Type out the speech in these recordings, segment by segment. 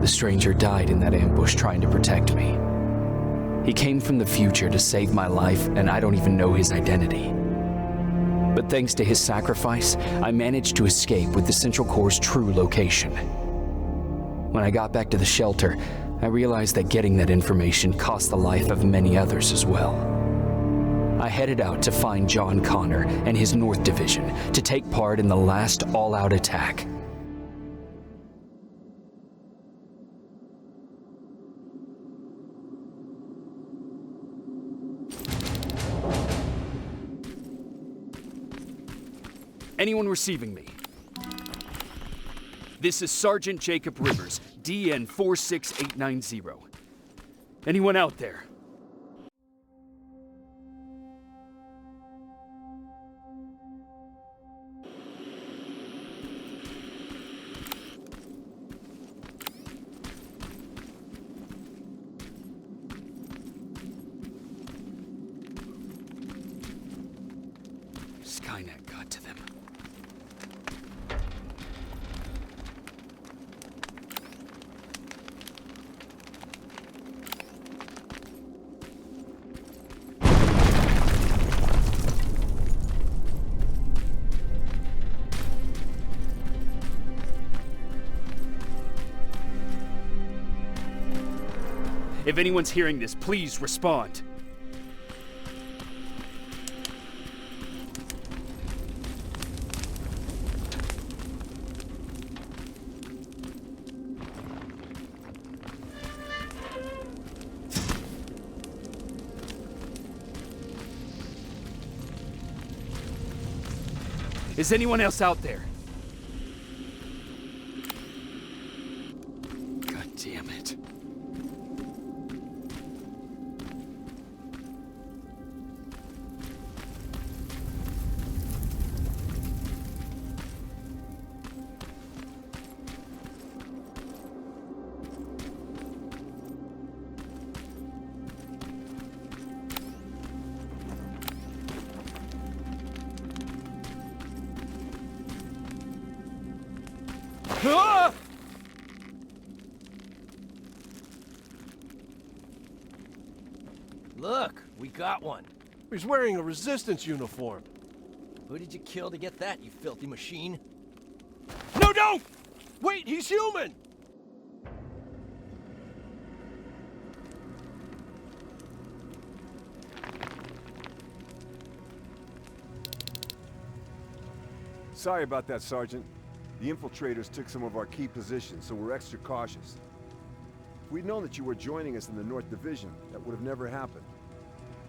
The stranger died in that ambush trying to protect me. He came from the future to save my life, and I don't even know his identity. But thanks to his sacrifice, I managed to escape with the Central Core's true location. When I got back to the shelter, I realized that getting that information cost the life of many others as well. I headed out to find John Connor and his North Division to take part in the last all-out attack. Anyone receiving me? This is Sergeant Jacob Rivers, DN 46890. Anyone out there? Skynet got to them. If anyone's hearing this, please respond. Is anyone else out there? God damn it. Ah! Look, we got one. He's wearing a resistance uniform. Who did you kill to get that, you filthy machine? No, don't! Wait, he's human! Sorry about that, Sergeant. The infiltrators took some of our key positions, so we're extra cautious. If we'd known that you were joining us in the North Division, that would have never happened.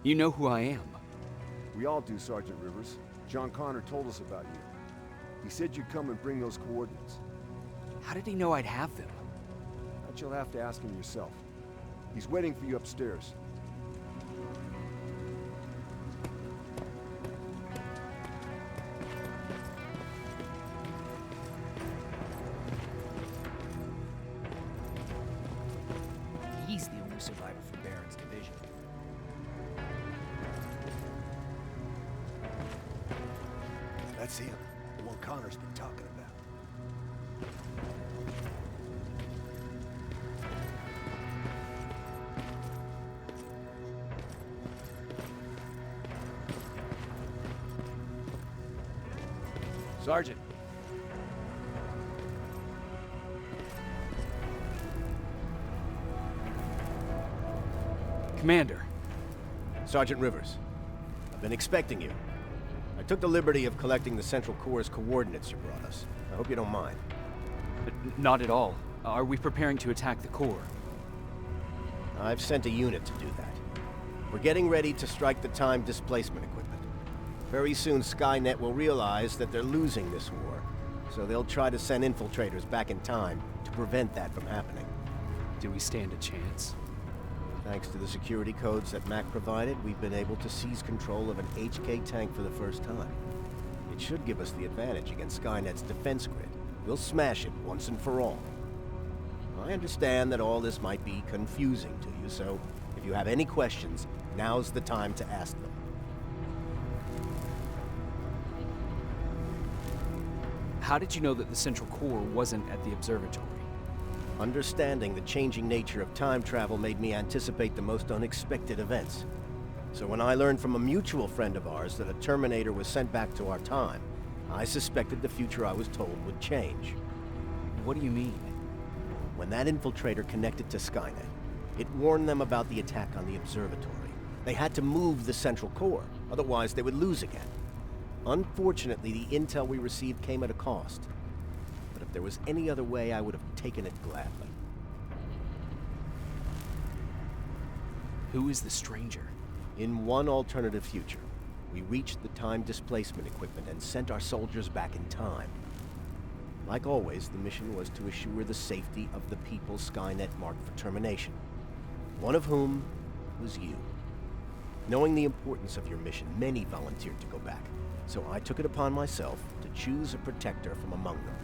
You know who I am. We all do, Sergeant Rivers. John Connor told us about you. He said you'd come and bring those coordinates. How did he know I'd have them? That you'll have to ask him yourself. He's waiting for you upstairs. He's the only survivor from Baron's division. That's him. The one Connor's been talking about. Sergeant. Commander. Sergeant Rivers, I've been expecting you. I took the liberty of collecting the Central Corps' coordinates you brought us. I hope you don't mind. Not at all. Are we preparing to attack the core? I've sent a unit to do that. We're getting ready to strike the time displacement equipment. Very soon Skynet will realize that they're losing this war, so they'll try to send infiltrators back in time to prevent that from happening. Do we stand a chance? Thanks to the security codes that Mac provided, we've been able to seize control of an HK tank for the first time. It should give us the advantage against Skynet's defense grid. We'll smash it once and for all. I understand that all this might be confusing to you, so if you have any questions, now's the time to ask them. How did you know that the Central Core wasn't at the observatory? Understanding the changing nature of time travel made me anticipate the most unexpected events. So when I learned from a mutual friend of ours that a Terminator was sent back to our time, I suspected the future I was told would change. What do you mean? When that infiltrator connected to Skynet, it warned them about the attack on the observatory. They had to move the Central Core, otherwise they would lose again. Unfortunately, the intel we received came at a cost. But if there was any other way, I would have taken it gladly. Who is the stranger? In one alternative future, we reached the time displacement equipment and sent our soldiers back in time. Like always, the mission was to assure the safety of the people Skynet marked for termination, one of whom was you. Knowing the importance of your mission, many volunteered to go back, so I took it upon myself to choose a protector from among them.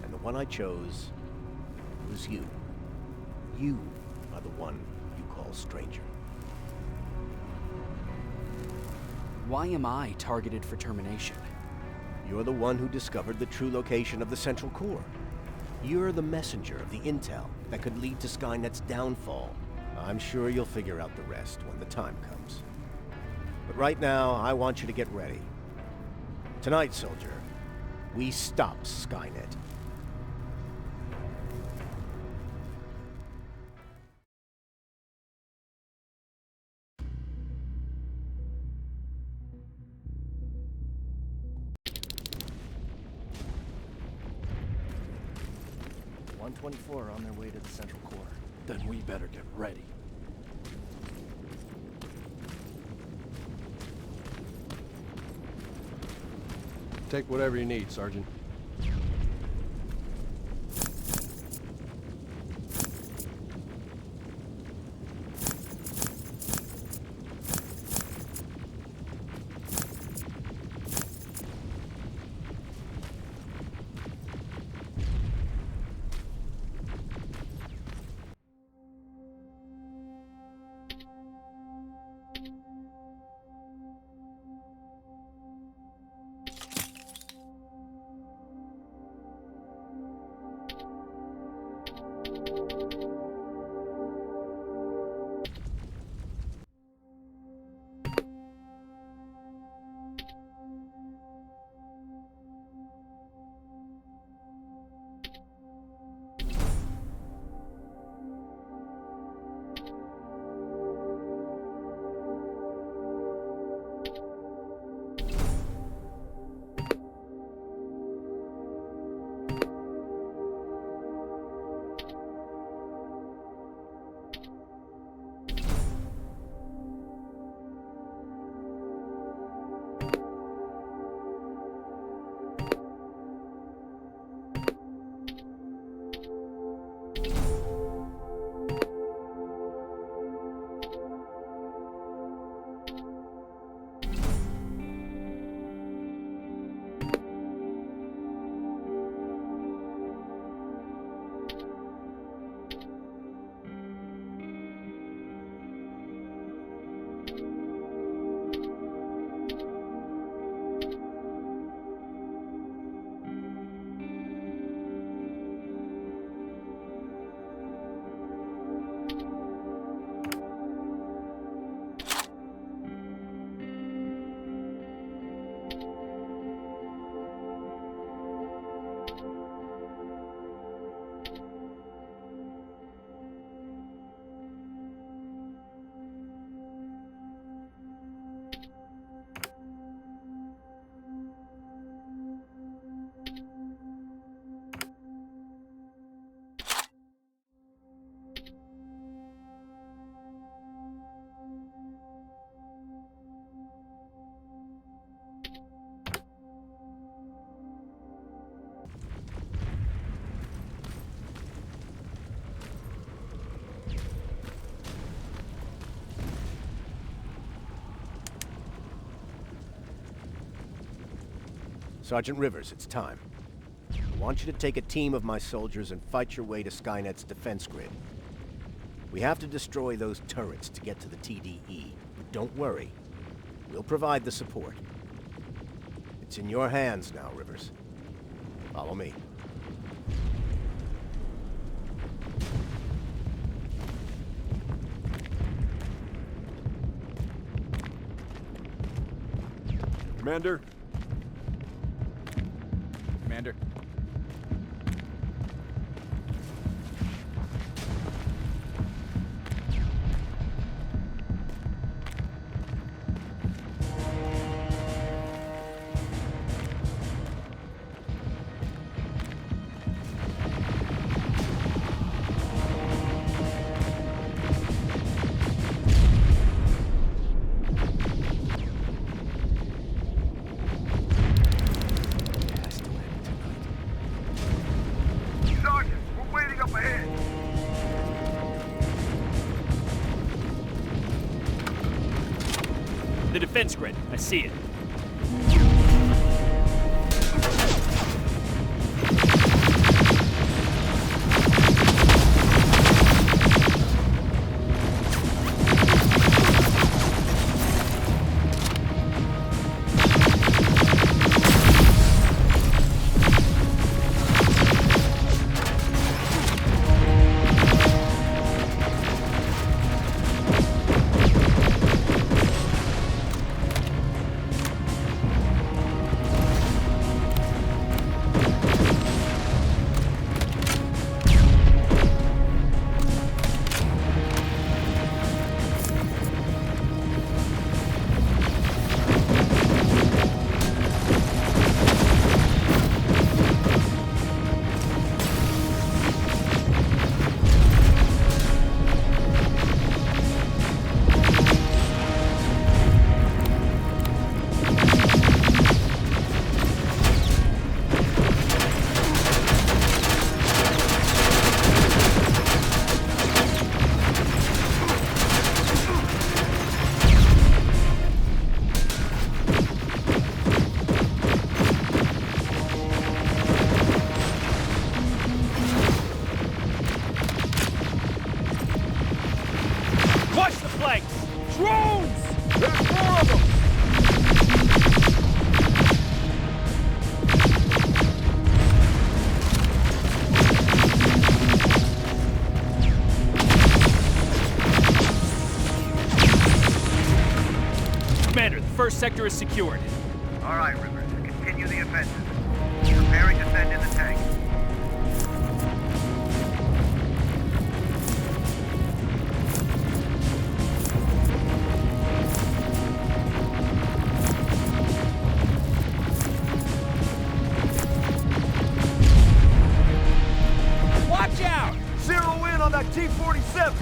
And the one I chose was you. You are the one you call stranger. Why am I targeted for termination? You're the one who discovered the true location of the Central Core. You're the messenger of the intel that could lead to Skynet's downfall. I'm sure you'll figure out the rest when the time comes. But right now, I want you to get ready. Tonight, soldier, we stop Skynet. Are on their way to the Central Core. Then we better get ready. Take whatever you need, Sergeant. Sergeant Rivers, it's time. I want you to take a team of my soldiers and fight your way to Skynet's defense grid. We have to destroy those turrets to get to the TDE, but don't worry. We'll provide the support. It's in your hands now, Rivers. Follow me. Commander? Commander. The defense grid. I see it. Drones! There's more of them! Commander, the first sector is secured. All right, Rivers. Continue the offensive. Preparing to send in the tank. Watch out! Zero in on that T-47!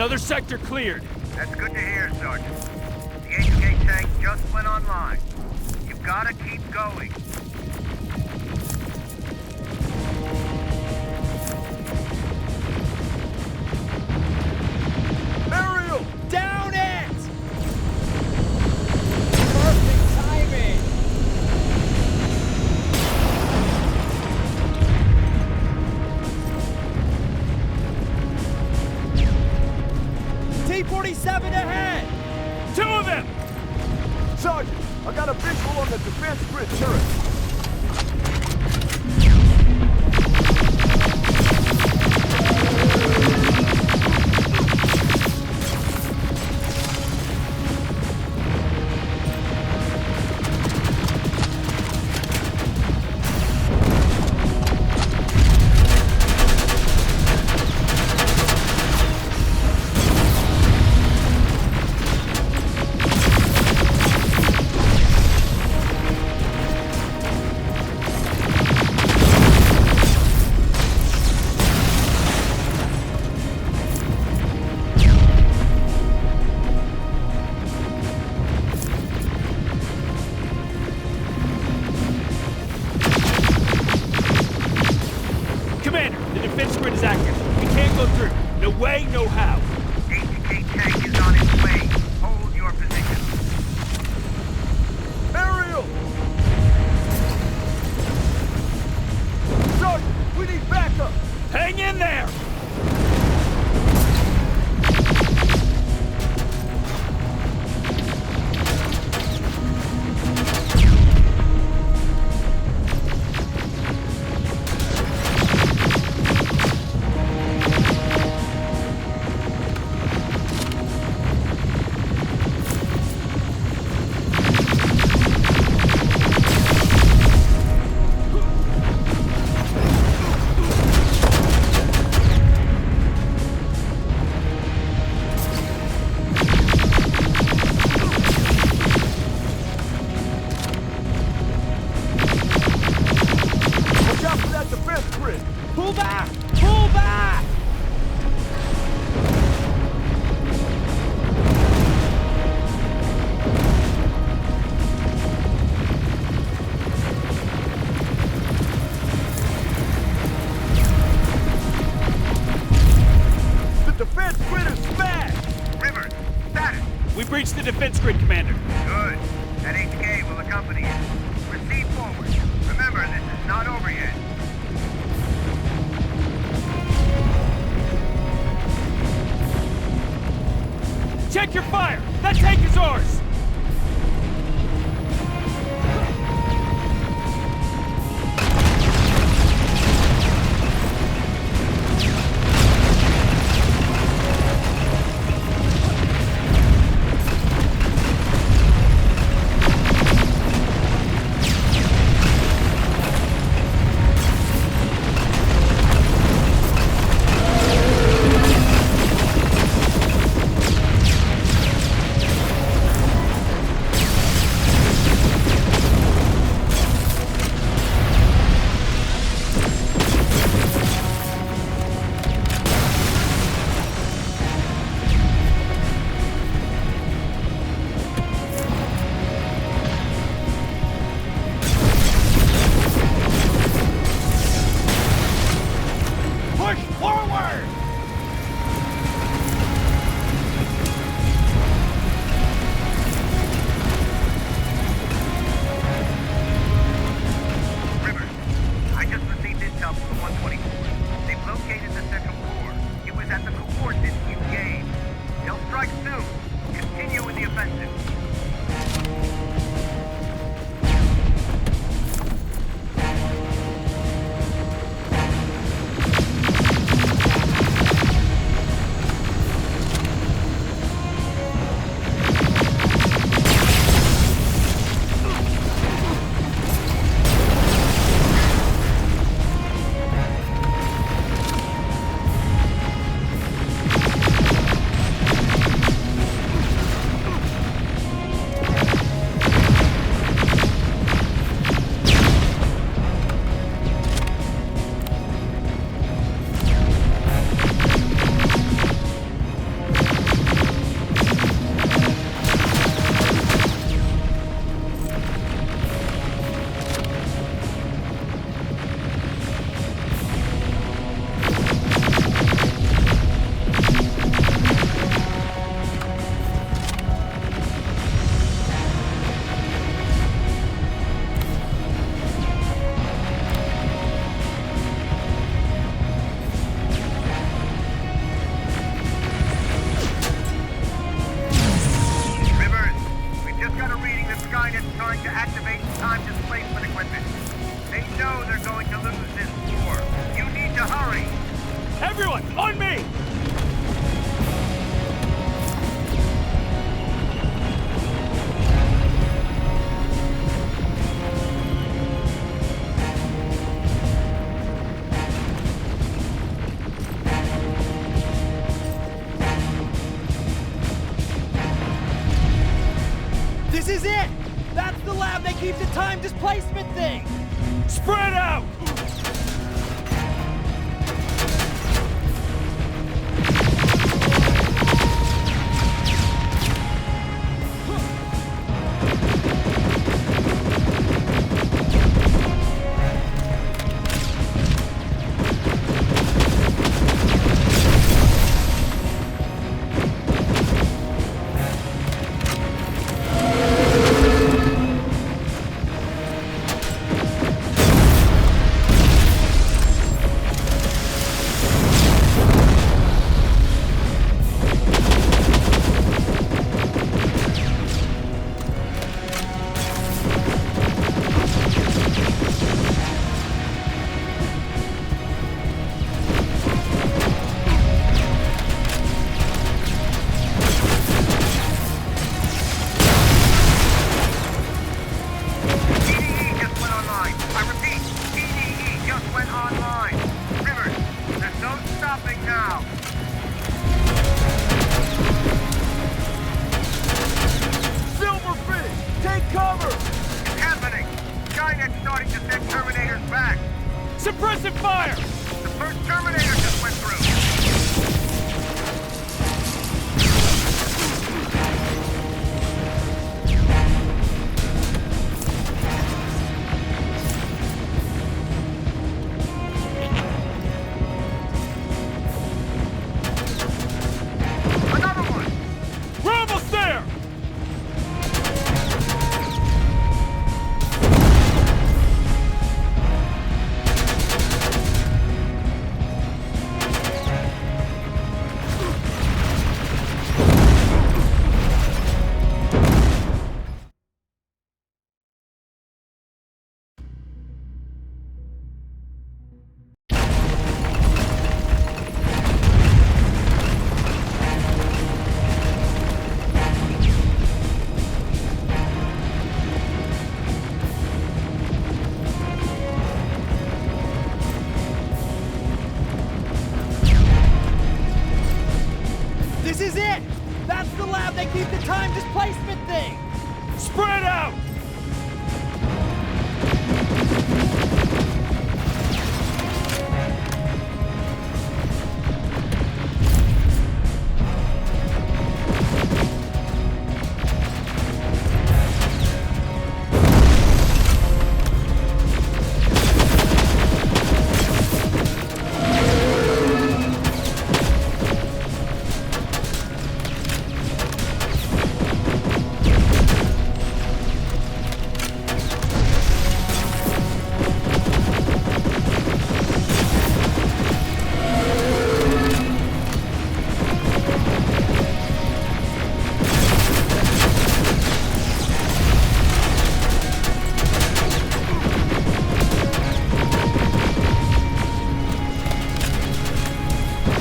Another sector cleared. That's good to hear, Sergeant. The HK tank just went online. You've gotta keep going. Aerial! Down it! Perfect timing! T-47 ahead! Two of them! Sergeant, I got a visual on the defense grid turret. Commander, the defense grid is active. We can't go through. No way, no how. HK tank is on its way. Hold your position. Aerial! Sergeant, we need backup! Hang in there! Watch out for that defense grid! Pull back! Pull back! The defense grid is smashed! Rivers, status. We breached the defense grid, Commander. Good. That HK will accompany you. Proceed forward. Remember, this is not over yet. Check your fire! That tank is ours! out! TDE just went online. I repeat, TDE just went online. Rivers, there's no stopping now. Silverfish, take cover! It's happening. Skynet's starting to send Terminators back. Suppressive fire! The first Terminator just went through. Another one! We're almost there! This is it! That's the lab that keeps the time displacement thing! Spread out!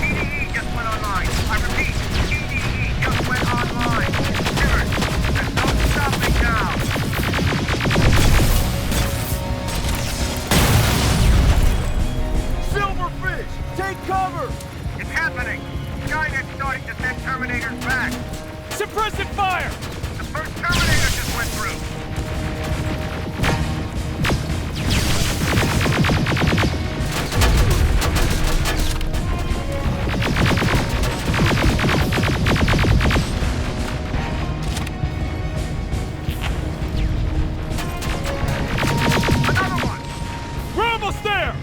TDE just went online. I repeat, TDE just went online. Rivers, there's no stopping now. Silverfish, take cover! It's happening. Skynet's starting to send Terminators back. Suppressive fire! The first Terminator just went through. Another one! We're almost there!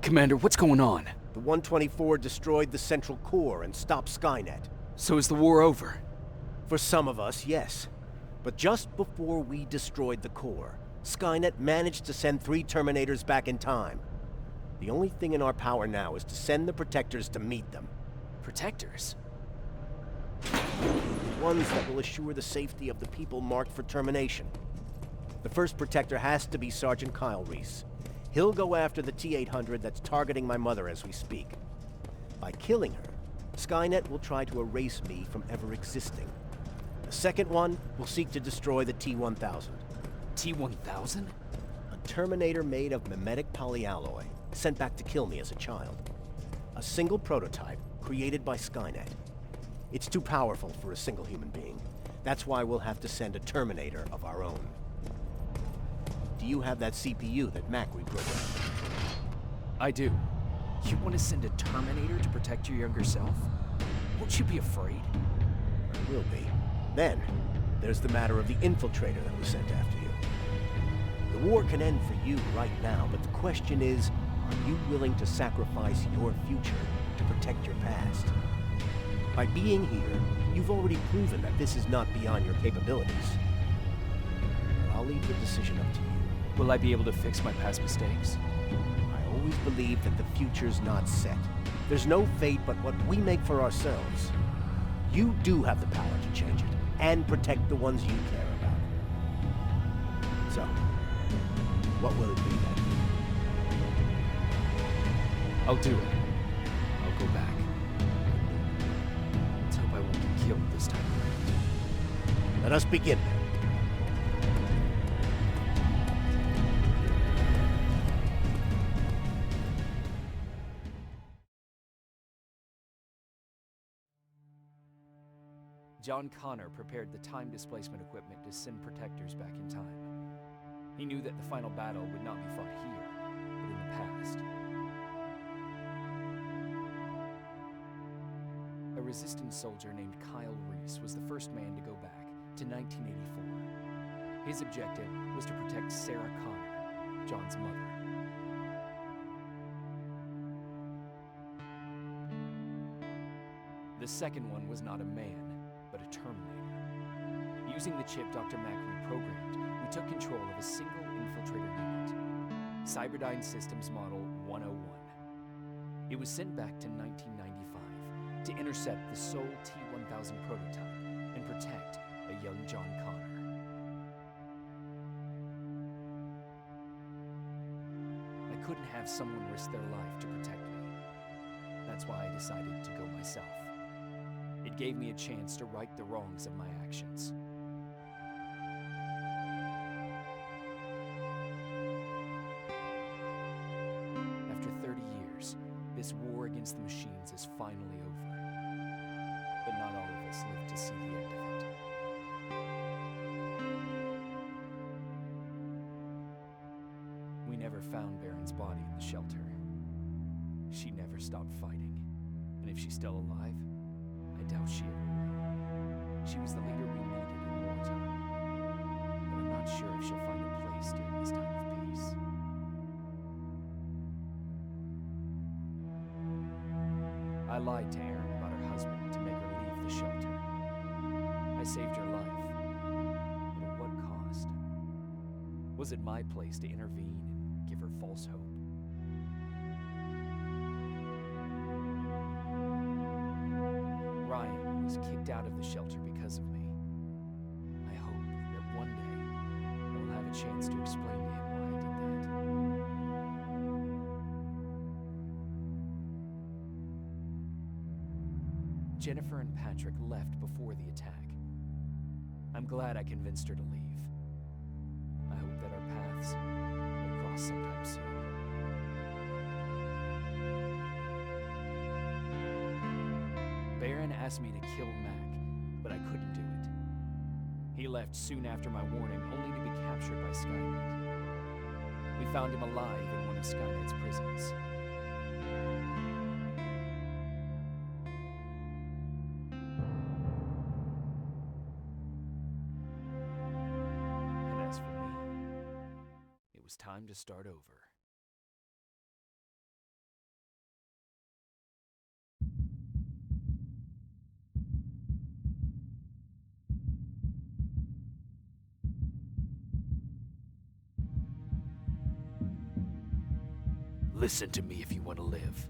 Commander, what's going on? The 124 destroyed the central core and stopped Skynet. So is the war over? For some of us, yes. But just before we destroyed the core, Skynet managed to send 3 Terminators back in time. The only thing in our power now is to send the Protectors to meet them. Protectors? The ones that will assure the safety of the people marked for termination. The first Protector has to be Sergeant Kyle Reese. He'll go after the T-800 that's targeting my mother as we speak. By killing her, Skynet will try to erase me from ever existing. The second one will seek to destroy the T-1000. T-1000? A Terminator made of mimetic polyalloy, sent back to kill me as a child. A single prototype created by Skynet. It's too powerful for a single human being. That's why we'll have to send a Terminator of our own. Do you have that CPU that Mac reprogrammed? I do. You want to send a Terminator to protect your younger self? Won't you be afraid? I will be. Then, there's the matter of the infiltrator that was sent after you. The war can end for you right now, but the question is, are you willing to sacrifice your future to protect your past? By being here, you've already proven that this is not beyond your capabilities. But I'll leave the decision up to you. Will I be able to fix my past mistakes? I always believe that the future's not set. There's no fate but what we make for ourselves. You do have the power to change it, and protect the ones you care about. So, what will it be then? I'll do it. I'll go back. Let's hope I won't get killed this time around. Let us begin. John Connor prepared the time displacement equipment to send Protectors back in time. He knew that the final battle would not be fought here, but in the past. A resistance soldier named Kyle Reese was the first man to go back to 1984. His objective was to protect Sarah Connor, John's mother. The second one was not a man, but a Terminator. Using the chip Dr. Mack reprogrammed, we took control of a single infiltrator unit, Cyberdyne Systems Model 101. It was sent back to 1995 to intercept the sole T-1000 prototype and protect a young John Connor. I couldn't have someone risk their life to protect me. That's why I decided to go myself. It gave me a chance to right the wrongs of my actions. After 30 years, this war against the machines is finally over. But not all of us live to see the end of it. We never found Baron's body in the shelter. She never stopped fighting. And if she's still alive, I doubt she ever will. She was the leader we needed in wartime. But I'm not sure if she'll find a place during this time of peace. I lied to Erin about her husband to make her leave the shelter. I saved her life. But at what cost? Was it my place to intervene and give her false hope? Ryan was kicked out of the shelter because of me. I hope that one day I will have a chance to explain to him why I did that. Jennifer and Patrick left before the attack. I'm glad I convinced her to leave. I hope that our paths will cross sometime soon. Baron asked me to kill Mac, but I couldn't do it. He left soon after my warning, only to be captured by Skynet. We found him alive in one of Skynet's prisons. And as for me, it was time to start over. Listen to me if you want to live.